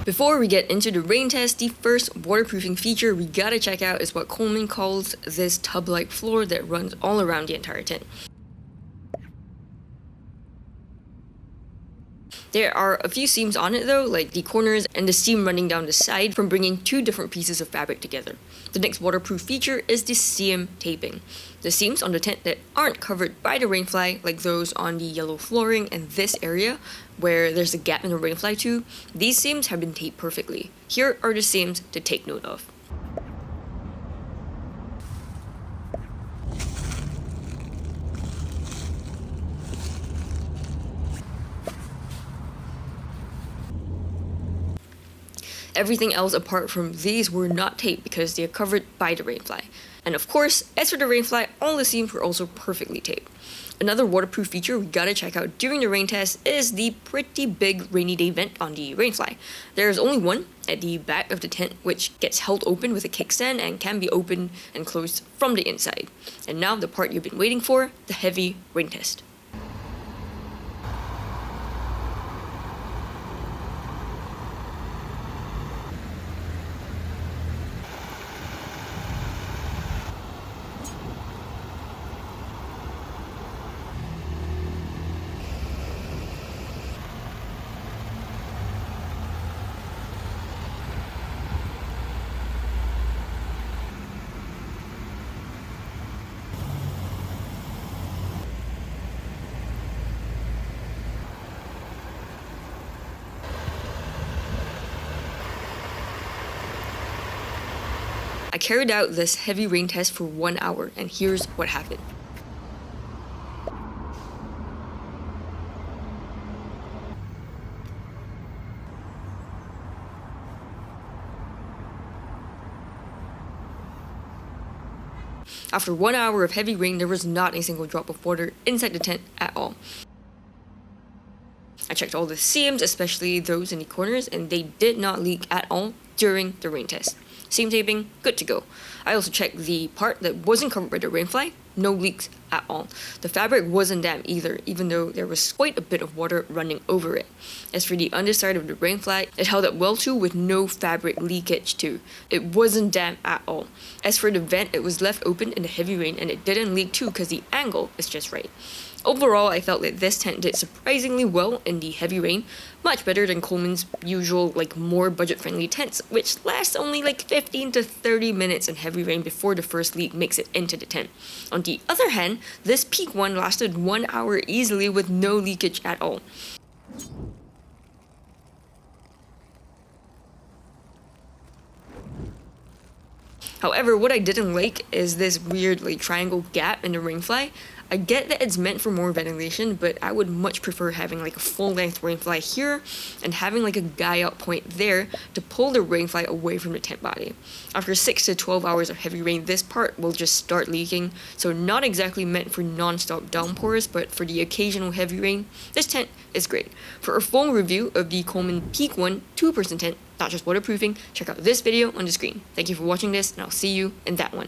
Before we get into the rain test, the first waterproofing feature we gotta check out is what Coleman calls this tub-like floor that runs all around the entire tent. There are a few seams on it though, like the corners and the seam running down the side from bringing two different pieces of fabric together. The next waterproof feature is the seam taping. The seams on the tent that aren't covered by the rainfly, like those on the yellow flooring and this area where there's a gap in the rainfly too, these seams have been taped perfectly. Here are the seams to take note of. Everything else apart from these were not taped because they are covered by the rainfly. And of course, as for the rainfly, all the seams were also perfectly taped. Another waterproof feature we gotta check out during the rain test is the pretty big rainy day vent on the rainfly. There is only one at the back of the tent which gets held open with a kickstand and can be opened and closed from the inside. And now the part you've been waiting for, the heavy rain test. I carried out this heavy rain test for 1 hour, and here's what happened. After 1 hour of heavy rain, there was not a single drop of water inside the tent at all. I checked all the seams, especially those in the corners, and they did not leak at all during the rain test. Seam taping, good to go. I also checked the part that wasn't covered by the rainfly, no leaks at all. The fabric wasn't damp either, even though there was quite a bit of water running over it. As for the underside of the rainfly, it held up well too with no fabric leakage too. It wasn't damp at all. As for the vent, it was left open in the heavy rain and it didn't leak too because the angle is just right. Overall, I felt that this tent did surprisingly well in the heavy rain, much better than Coleman's usual, more budget-friendly tents, which last only 15 to 30 minutes in heavy rain before the first leak makes it into the tent. On the other hand, this Peak 1 lasted 1 hour easily with no leakage at all. However, what I didn't like is this weird triangle gap in the rainfly. I get that it's meant for more ventilation, but I would much prefer having a full-length rainfly here and having a guy out point there to pull the rainfly away from the tent body. After 6 to 12 hours of heavy rain, this part will just start leaking, so not exactly meant for non-stop downpours, but for the occasional heavy rain, this tent is great. For a full review of the Coleman PEAK1 2-person tent, not just waterproofing, check out this video on the screen. Thank you for watching this, and I'll see you in that one.